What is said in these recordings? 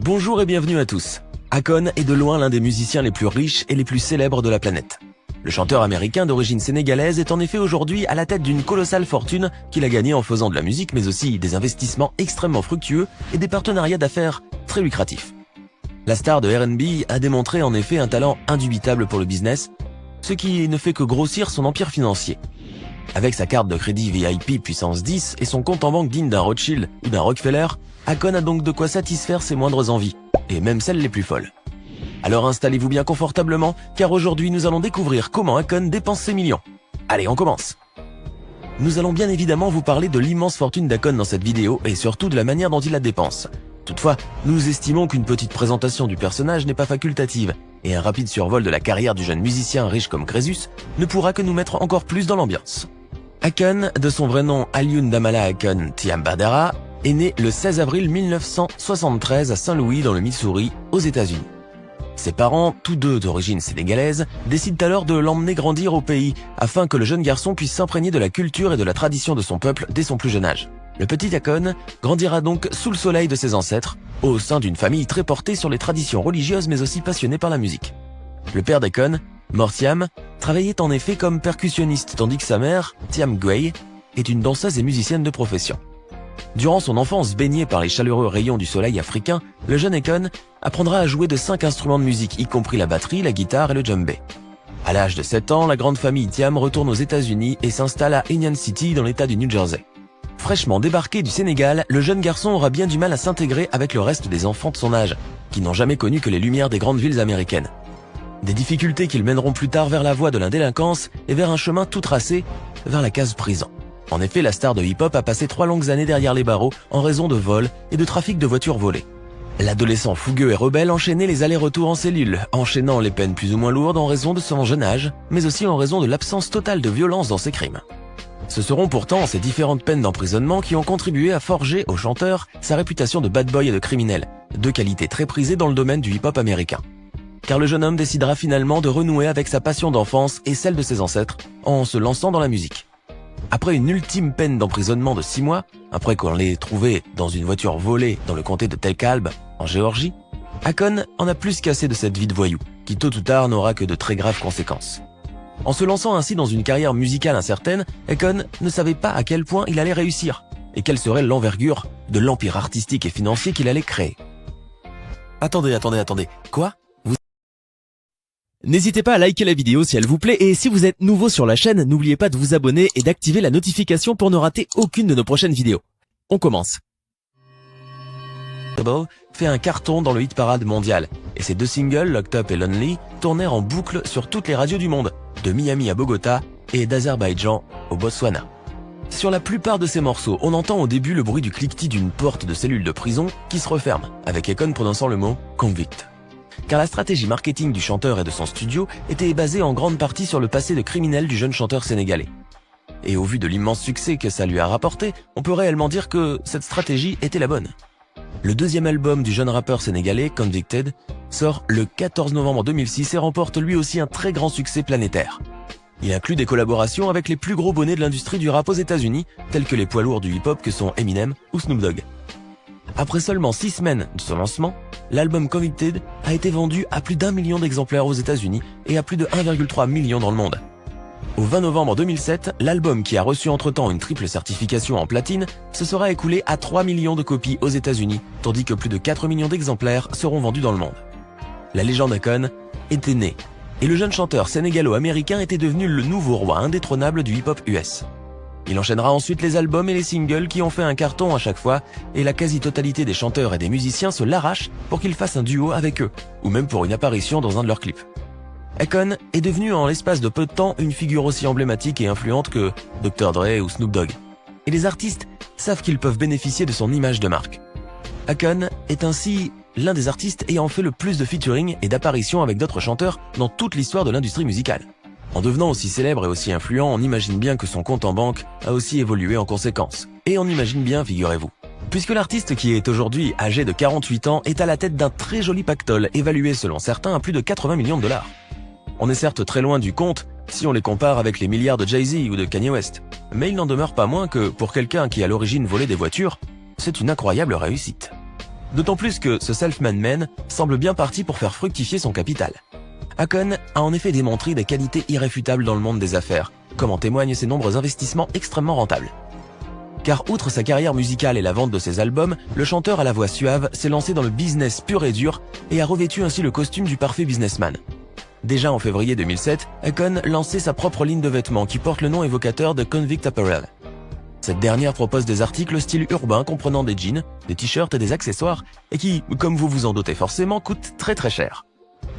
Bonjour et bienvenue à tous. Akon est de loin l'un des musiciens les plus riches et les plus célèbres de la planète. Le chanteur américain d'origine sénégalaise est en effet aujourd'hui à la tête d'une colossale fortune qu'il a gagnée en faisant de la musique mais aussi des investissements extrêmement fructueux et des partenariats d'affaires très lucratifs. La star de R&B a démontré en effet un talent indubitable pour le business, ce qui ne fait que grossir son empire financier. Avec sa carte de crédit VIP puissance 10 et son compte en banque digne d'un Rothschild ou d'un Rockefeller, Akon a donc de quoi satisfaire ses moindres envies, et même celles les plus folles. Alors installez-vous bien confortablement, car aujourd'hui nous allons découvrir comment Akon dépense ses millions. Allez, on commence. Nous allons bien évidemment vous parler de l'immense fortune d'Akon dans cette vidéo, et surtout de la manière dont il la dépense. Toutefois, nous estimons qu'une petite présentation du personnage n'est pas facultative, et un rapide survol de la carrière du jeune musicien riche comme Crésus ne pourra que nous mettre encore plus dans l'ambiance. Akon, de son vrai nom Alioune Damala Akon Thiam Badara, est né le 16 avril 1973 à Saint-Louis dans le Missouri, aux États-Unis. Ses parents, tous deux d'origine sénégalaise, décident alors de l'emmener grandir au pays afin que le jeune garçon puisse s'imprégner de la culture et de la tradition de son peuple dès son plus jeune âge. Le petit Akon grandira donc sous le soleil de ses ancêtres, au sein d'une famille très portée sur les traditions religieuses mais aussi passionnée par la musique. Le père d'Akon, Mor Thiam, travaillait en effet comme percussionniste tandis que sa mère, Thiam Gueye, est une danseuse et musicienne de profession. Durant son enfance baignée par les chaleureux rayons du soleil africain, le jeune Akon apprendra à jouer de 5 instruments de musique, y compris la batterie, la guitare et le djembé. À l'âge de 7 ans, la grande famille Thiam retourne aux États-Unis et s'installe à Union City dans l'état du New Jersey. Fraîchement débarqué du Sénégal, le jeune garçon aura bien du mal à s'intégrer avec le reste des enfants de son âge, qui n'ont jamais connu que les lumières des grandes villes américaines. Des difficultés qui le mèneront plus tard vers la voie de la délinquance et vers un chemin tout tracé vers la case prison. En effet, la star de hip-hop a passé 3 longues années derrière les barreaux en raison de vols et de trafic de voitures volées. L'adolescent fougueux et rebelle enchaînait les allers-retours en cellule, enchaînant les peines plus ou moins lourdes en raison de son jeune âge, mais aussi en raison de l'absence totale de violence dans ses crimes. Ce seront pourtant ces différentes peines d'emprisonnement qui ont contribué à forger au chanteur sa réputation de bad boy et de criminel, deux qualités très prisées dans le domaine du hip-hop américain. Car le jeune homme décidera finalement de renouer avec sa passion d'enfance et celle de ses ancêtres en se lançant dans la musique. Après une ultime peine d'emprisonnement de 6 mois, après qu'on l'ait trouvé dans une voiture volée dans le comté de Tel-Kalb, en Géorgie, Akon en a plus qu'assez de cette vie de voyou, qui tôt ou tard n'aura que de très graves conséquences. En se lançant ainsi dans une carrière musicale incertaine, Akon ne savait pas à quel point il allait réussir, et quelle serait l'envergure de l'empire artistique et financier qu'il allait créer. Attendez, quoi ? N'hésitez pas à liker la vidéo si elle vous plaît et si vous êtes nouveau sur la chaîne, n'oubliez pas de vous abonner et d'activer la notification pour ne rater aucune de nos prochaines vidéos. On commence. Double fait un carton dans le hit parade mondial et ses 2 singles, Locked Up et Lonely, tournèrent en boucle sur toutes les radios du monde, de Miami à Bogota et d'Azerbaïdjan au Botswana. Sur la plupart de ces morceaux, on entend au début le bruit du cliquetis d'une porte de cellule de prison qui se referme, avec Akon prononçant le mot « convict ». Car la stratégie marketing du chanteur et de son studio était basée en grande partie sur le passé de criminel du jeune chanteur sénégalais. Et au vu de l'immense succès que ça lui a rapporté, on peut réellement dire que cette stratégie était la bonne. Le deuxième album du jeune rappeur sénégalais, Convicted, sort le 14 novembre 2006 et remporte lui aussi un très grand succès planétaire. Il inclut des collaborations avec les plus gros bonnets de l'industrie du rap aux États-Unis, tels que les poids lourds du hip-hop que sont Eminem ou Snoop Dogg. Après seulement 6 semaines de son lancement, l'album Convicted a été vendu à plus d'1 million d'exemplaires aux États-Unis et à plus de 1,3 million dans le monde. Au 20 novembre 2007, l'album qui a reçu entre-temps une triple certification en platine se sera écoulé à 3 millions de copies aux États-Unis, tandis que plus de 4 millions d'exemplaires seront vendus dans le monde. La légende Akon était née, et le jeune chanteur sénégalo-américain était devenu le nouveau roi indétrônable du hip-hop US. Il enchaînera ensuite les albums et les singles qui ont fait un carton à chaque fois, et la quasi-totalité des chanteurs et des musiciens se l'arrachent pour qu'il fasse un duo avec eux, ou même pour une apparition dans un de leurs clips. Akon est devenu en l'espace de peu de temps une figure aussi emblématique et influente que Dr. Dre ou Snoop Dogg. Et les artistes savent qu'ils peuvent bénéficier de son image de marque. Akon est ainsi l'un des artistes ayant fait le plus de featuring et d'apparitions avec d'autres chanteurs dans toute l'histoire de l'industrie musicale. En devenant aussi célèbre et aussi influent, on imagine bien que son compte en banque a aussi évolué en conséquence. Et on imagine bien, figurez-vous. Puisque l'artiste qui est aujourd'hui âgé de 48 ans est à la tête d'un très joli pactole évalué selon certains à plus de 80 millions de dollars. On est certes très loin du compte si on les compare avec les milliards de Jay-Z ou de Kanye West, mais il n'en demeure pas moins que, pour quelqu'un qui à l'origine volait des voitures, c'est une incroyable réussite. D'autant plus que ce self-made man semble bien parti pour faire fructifier son capital. Akon a en effet démontré des qualités irréfutables dans le monde des affaires, comme en témoignent ses nombreux investissements extrêmement rentables. Car outre sa carrière musicale et la vente de ses albums, le chanteur à la voix suave s'est lancé dans le business pur et dur et a revêtu ainsi le costume du parfait businessman. Déjà en février 2007, Akon lançait sa propre ligne de vêtements qui porte le nom évocateur de Convict Apparel. Cette dernière propose des articles style urbain comprenant des jeans, des t-shirts et des accessoires et qui, comme vous vous en doutez forcément, coûtent très cher.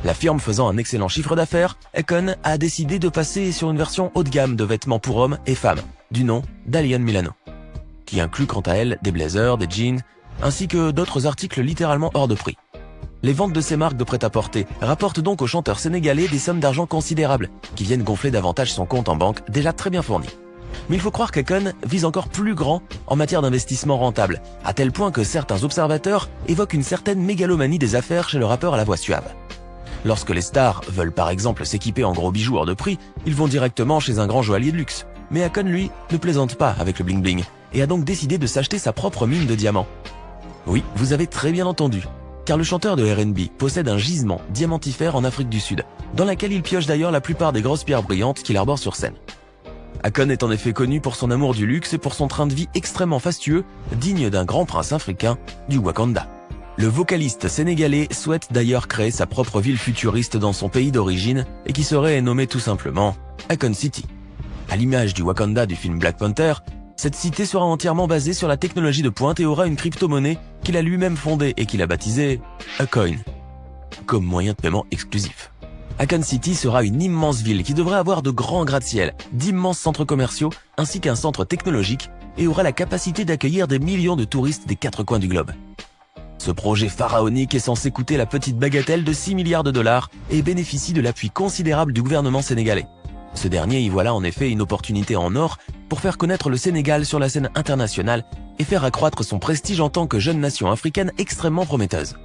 La firme faisant un excellent chiffre d'affaires, Akon a décidé de passer sur une version haut de gamme de vêtements pour hommes et femmes, du nom d'Alien Milano, qui inclut quant à elle des blazers, des jeans, ainsi que d'autres articles littéralement hors de prix. Les ventes de ces marques de prêt-à-porter rapportent donc au chanteur sénégalais des sommes d'argent considérables, qui viennent gonfler davantage son compte en banque déjà très bien fourni. Mais il faut croire qu'Akon vise encore plus grand en matière d'investissement rentable, à tel point que certains observateurs évoquent une certaine mégalomanie des affaires chez le rappeur à la voix suave. Lorsque les stars veulent par exemple s'équiper en gros bijoux hors de prix, ils vont directement chez un grand joaillier de luxe. Mais Akon, lui, ne plaisante pas avec le bling-bling, et a donc décidé de s'acheter sa propre mine de diamants. Oui, vous avez très bien entendu, car le chanteur de R&B possède un gisement diamantifère en Afrique du Sud, dans laquelle il pioche d'ailleurs la plupart des grosses pierres brillantes qu'il arbore sur scène. Akon est en effet connu pour son amour du luxe et pour son train de vie extrêmement fastueux, digne d'un grand prince africain du Wakanda. Le vocaliste sénégalais souhaite d'ailleurs créer sa propre ville futuriste dans son pays d'origine et qui serait nommée tout simplement Akon City. À l'image du Wakanda du film Black Panther, cette cité sera entièrement basée sur la technologie de pointe et aura une crypto-monnaie qu'il a lui-même fondée et qu'il a baptisée Akon, comme moyen de paiement exclusif. Akon City sera une immense ville qui devrait avoir de grands gratte-ciel, d'immenses centres commerciaux ainsi qu'un centre technologique et aura la capacité d'accueillir des millions de touristes des 4 coins du globe. Ce projet pharaonique est censé coûter la petite bagatelle de 6 milliards de dollars et bénéficie de l'appui considérable du gouvernement sénégalais. Ce dernier y voit là en effet une opportunité en or pour faire connaître le Sénégal sur la scène internationale et faire accroître son prestige en tant que jeune nation africaine extrêmement prometteuse.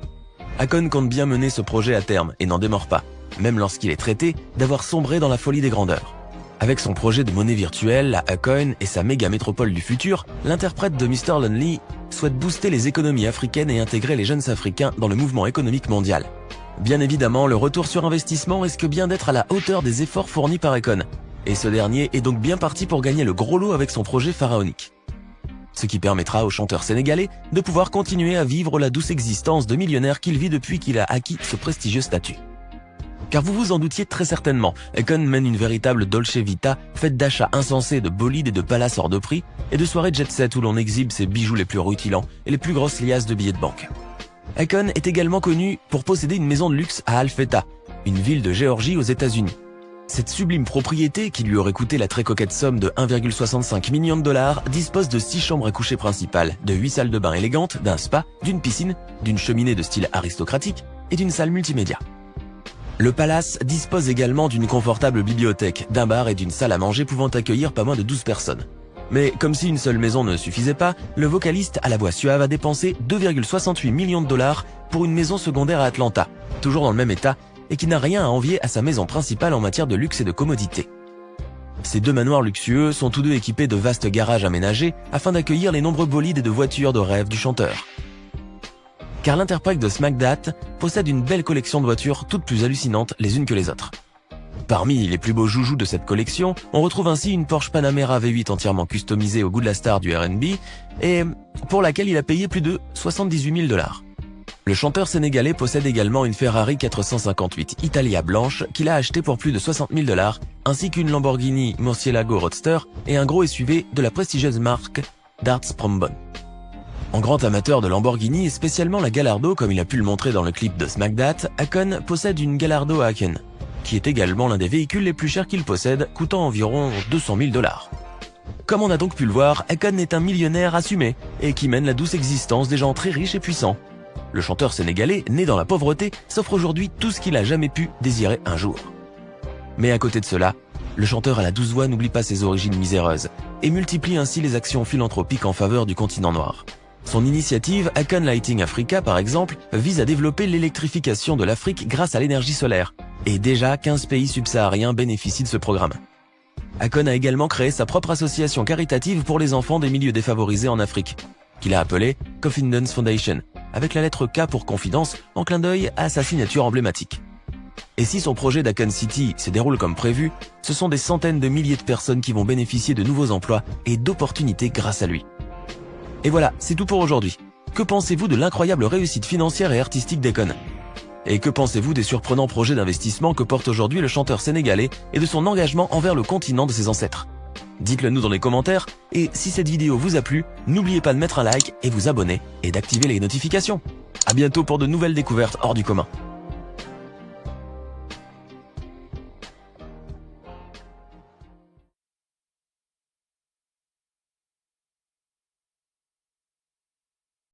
Akon compte bien mener ce projet à terme et n'en démord pas, même lorsqu'il est traité d'avoir sombré dans la folie des grandeurs. Avec son projet de monnaie virtuelle, la Akon et sa méga métropole du futur, l'interprète de Mr. Lonely souhaite booster les économies africaines et intégrer les jeunes Africains dans le mouvement économique mondial. Bien évidemment, le retour sur investissement risque bien d'être à la hauteur des efforts fournis par Akon, et ce dernier est donc bien parti pour gagner le gros lot avec son projet pharaonique. Ce qui permettra au chanteur sénégalais de pouvoir continuer à vivre la douce existence de millionnaire qu'il vit depuis qu'il a acquis ce prestigieux statut. Car vous vous en doutiez très certainement, Akon mène une véritable Dolce Vita faite d'achats insensés de bolides et de palaces hors de prix et de soirées jet-set où l'on exhibe ses bijoux les plus rutilants et les plus grosses liasses de billets de banque. Akon est également connu pour posséder une maison de luxe à Alpheta, une ville de Géorgie aux États-Unis. Cette sublime propriété, qui lui aurait coûté la très coquette somme de 1,65 million de dollars, dispose de 6 chambres à coucher principales, de 8 salles de bain élégantes, d'un spa, d'une piscine, d'une cheminée de style aristocratique et d'une salle multimédia. Le palace dispose également d'une confortable bibliothèque, d'un bar et d'une salle à manger pouvant accueillir pas moins de 12 personnes. Mais comme si une seule maison ne suffisait pas, le vocaliste à la voix suave a dépensé 2,68 millions de dollars pour une maison secondaire à Atlanta, toujours dans le même état, et qui n'a rien à envier à sa maison principale en matière de luxe et de commodité. Ces 2 manoirs luxueux sont tous deux équipés de vastes garages aménagés afin d'accueillir les nombreux bolides et de voitures de rêve du chanteur. Car l'interprète de Smack That possède une belle collection de voitures toutes plus hallucinantes les unes que les autres. Parmi les plus beaux joujoux de cette collection, on retrouve ainsi une Porsche Panamera V8 entièrement customisée au goût de la star du R&B et pour laquelle il a payé plus de 78 000 dollars. Le chanteur sénégalais possède également une Ferrari 458 Italia blanche qu'il a achetée pour plus de 60 000 dollars, ainsi qu'une Lamborghini Murcielago Roadster et un gros SUV de la prestigieuse marque Darts Prombone. En grand amateur de Lamborghini et spécialement la Gallardo comme il a pu le montrer dans le clip de Smack That, Akon possède une Gallardo Haken, qui est également l'un des véhicules les plus chers qu'il possède, coûtant environ 200 000 dollars. Comme on a donc pu le voir, Akon est un millionnaire assumé et qui mène la douce existence des gens très riches et puissants. Le chanteur sénégalais, né dans la pauvreté, s'offre aujourd'hui tout ce qu'il a jamais pu désirer un jour. Mais à côté de cela, le chanteur à la douce voix n'oublie pas ses origines miséreuses et multiplie ainsi les actions philanthropiques en faveur du continent noir. Son initiative, Akon Lighting Africa par exemple, vise à développer l'électrification de l'Afrique grâce à l'énergie solaire. Et déjà 15 pays subsahariens bénéficient de ce programme. Akon a également créé sa propre association caritative pour les enfants des milieux défavorisés en Afrique, qu'il a appelée Coffin Duns Foundation, avec la lettre K pour confidence, en clin d'œil à sa signature emblématique. Et si son projet d'Akon City se déroule comme prévu, ce sont des centaines de milliers de personnes qui vont bénéficier de nouveaux emplois et d'opportunités grâce à lui. Et voilà, c'est tout pour aujourd'hui. Que pensez-vous de l'incroyable réussite financière et artistique d'Akon ? Et que pensez-vous des surprenants projets d'investissement que porte aujourd'hui le chanteur sénégalais et de son engagement envers le continent de ses ancêtres ? Dites-le nous dans les commentaires, et si cette vidéo vous a plu, n'oubliez pas de mettre un like et vous abonner et d'activer les notifications. À bientôt pour de nouvelles découvertes hors du commun.